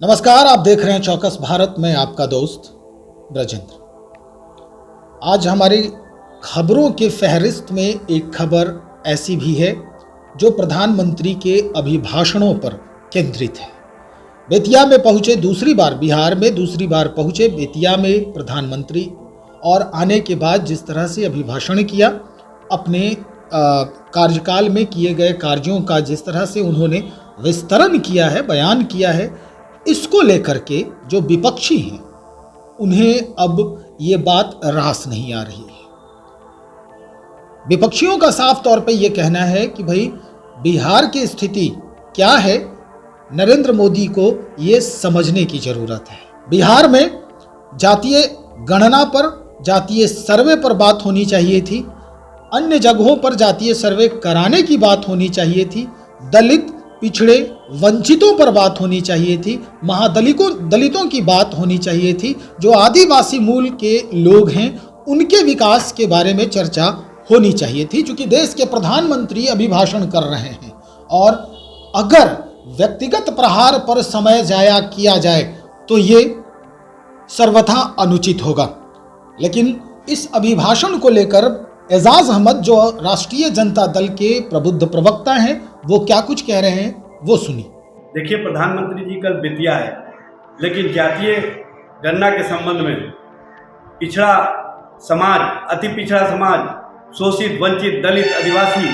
नमस्कार, आप देख रहे हैं चौकस भारत में आपका दोस्त ब्रजेंद्र। आज हमारी खबरों के फहरिस्त में एक खबर ऐसी भी है जो प्रधानमंत्री के अभिभाषणों पर केंद्रित है। बेतिया में पहुंचे दूसरी बार, बिहार में दूसरी बार पहुंचे बेतिया में प्रधानमंत्री, और आने के बाद जिस तरह से अभिभाषण किया, अपने कार्यकाल में किए गए कार्यों का जिस तरह से उन्होंने विस्तरण किया है, बयान किया है, इसको लेकर के जो विपक्षी हैं उन्हें अब ये बात रास नहीं आ रही है। विपक्षियों का साफ तौर पे ये कहना है कि भाई बिहार की स्थिति क्या है, नरेंद्र मोदी को ये समझने की जरूरत है। बिहार में जातीय गणना पर, जातीय सर्वे पर बात होनी चाहिए थी, अन्य जगहों पर जातीय सर्वे कराने की बात होनी चाहिए थी, दलित, पिछड़े, वंचितों पर बात होनी चाहिए थी, दलितों की बात होनी चाहिए थी, जो आदिवासी मूल के लोग हैं उनके विकास के बारे में चर्चा होनी चाहिए थी, क्योंकि देश के प्रधानमंत्री अभिभाषण कर रहे हैं। और अगर व्यक्तिगत प्रहार पर समय जाया किया जाए तो ये सर्वथा अनुचित होगा। लेकिन इस अभिभाषण को लेकर एजाज अहमद, जो राष्ट्रीय जनता दल के प्रबुद्ध प्रवक्ता हैं, वो क्या कुछ कह रहे हैं वो सुनिए। देखिए, प्रधानमंत्री जी कल बेतिया है, लेकिन जातीय गणना के संबंध में पिछड़ा समाज, अति पिछड़ा समाज, शोषित, वंचित, दलित, आदिवासी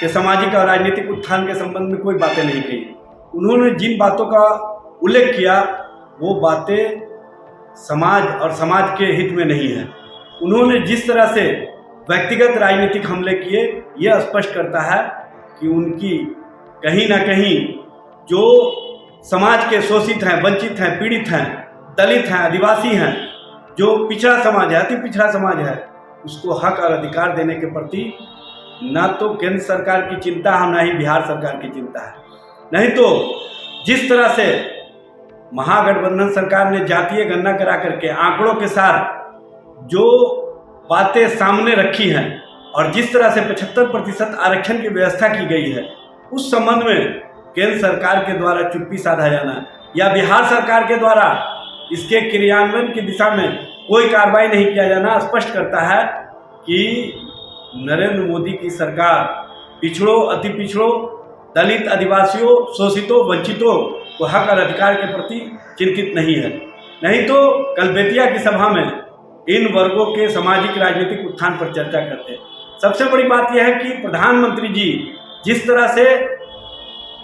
के सामाजिक और राजनीतिक उत्थान के संबंध में कोई बातें नहीं कही। उन्होंने जिन बातों का उल्लेख किया वो बातें समाज और समाज के हित में नहीं है। उन्होंने जिस तरह से व्यक्तिगत राजनीतिक हमले किए, यह स्पष्ट करता है कि उनकी कहीं ना कहीं जो समाज के शोषित हैं, वंचित हैं, पीड़ित हैं, दलित हैं, आदिवासी हैं, जो पिछड़ा समाज है, अति पिछड़ा समाज है, उसको हक और अधिकार देने के प्रति ना तो केंद्र सरकार की चिंता है, ना ही बिहार सरकार की चिंता है। नहीं तो जिस तरह से महागठबंधन सरकार ने जातीय गणना करा करके आंकड़ों के साथ जो बातें सामने रखी हैं और जिस तरह से 75% आरक्षण की व्यवस्था की गई है, उस संबंध में केंद्र सरकार के द्वारा चुप्पी साधा जाना या बिहार सरकार के द्वारा इसके क्रियान्वयन की दिशा में कोई कार्रवाई नहीं किया जाना स्पष्ट करता है कि नरेंद्र मोदी की सरकार पिछड़ों, अति पिछड़ों, दलित, आदिवासियों, शोषितों, वंचितों को हक और अधिकार के प्रति चिंतित नहीं है। नहीं तो कल बेतिया की सभा में इन वर्गों के सामाजिक राजनीतिक उत्थान पर चर्चा करते हैं। सबसे बड़ी बात यह है कि प्रधानमंत्री जी जिस तरह से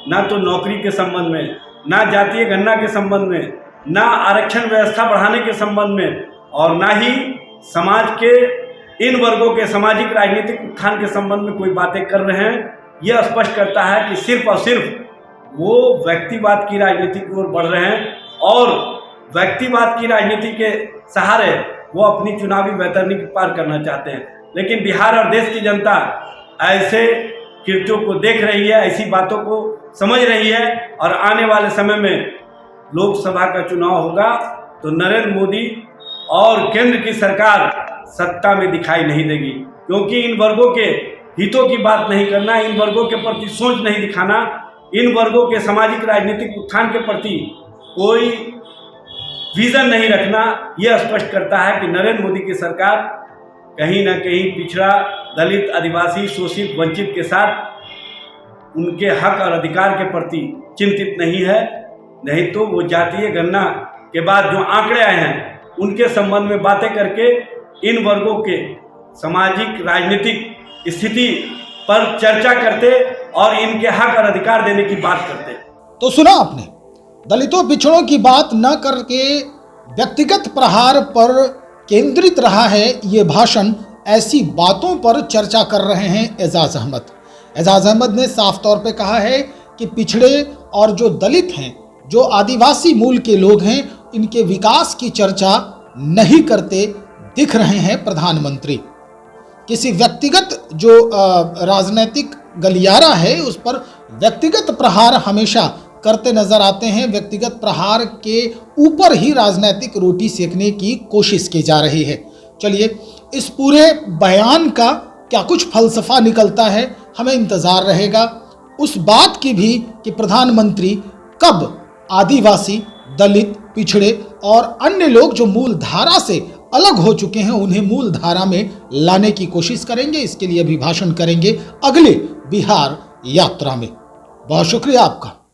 ना तो नौकरी के संबंध में, ना जातीय गणना के संबंध में, ना आरक्षण व्यवस्था बढ़ाने के संबंध में, और ना ही समाज के इन वर्गों के सामाजिक राजनीतिक उत्थान के संबंध में कोई बातें कर रहे हैं, यह स्पष्ट करता है कि सिर्फ और सिर्फ वो व्यक्तिवाद की राजनीति की ओर बढ़ रहे हैं और व्यक्तिवाद की राजनीति के सहारे वो अपनी चुनावी बैतरनी पार करना चाहते हैं। लेकिन बिहार और देश की जनता ऐसे कृत्यों को देख रही है, ऐसी बातों को समझ रही है, और आने वाले समय में लोकसभा का चुनाव होगा तो नरेंद्र मोदी और केंद्र की सरकार सत्ता में दिखाई नहीं देगी, क्योंकि इन वर्गों के हितों की बात नहीं करना, इन वर्गों के प्रति सोच नहीं दिखाना, इन वर्गों के सामाजिक राजनीतिक उत्थान के प्रति कोई विजन नहीं रखना, यह स्पष्ट करता है कि नरेंद्र मोदी की सरकार कहीं ना कहीं पिछड़ा, दलित, आदिवासी, शोषित, वंचित के साथ उनके हक और अधिकार के प्रति चिंतित नहीं है। नहीं तो वो जातीय गणना के बाद जो आंकड़े आए हैं उनके संबंध में बातें करके इन वर्गों के सामाजिक राजनीतिक स्थिति पर चर्चा करते और इनके हक और अधिकार देने की बात करते। तो सुना आपने, दलितों पिछड़ों की बात न करके व्यक्तिगत प्रहार पर केंद्रित रहा है ये भाषण। ऐसी बातों पर चर्चा कर रहे हैं एजाज अहमद। एजाज अहमद ने साफ तौर पे कहा है कि पिछड़े और जो दलित हैं, जो आदिवासी मूल के लोग हैं, इनके विकास की चर्चा नहीं करते दिख रहे हैं प्रधानमंत्री। किसी व्यक्तिगत जो राजनीतिक गलियारा है उस पर व्यक्तिगत प्रहार हमेशा करते नजर आते हैं। व्यक्तिगत प्रहार के ऊपर ही राजनीतिक रोटी सेकने की कोशिश की जा रही है। चलिए, इस पूरे बयान का क्या कुछ फलसफा निकलता है, हमें इंतज़ार रहेगा उस बात की भी कि प्रधानमंत्री कब आदिवासी, दलित, पिछड़े और अन्य लोग जो मूल धारा से अलग हो चुके हैं उन्हें मूल धारा में लाने की कोशिश करेंगे। इसके लिए अभिभाषण करेंगे अगले बिहार यात्रा में। बहुत शुक्रिया आपका।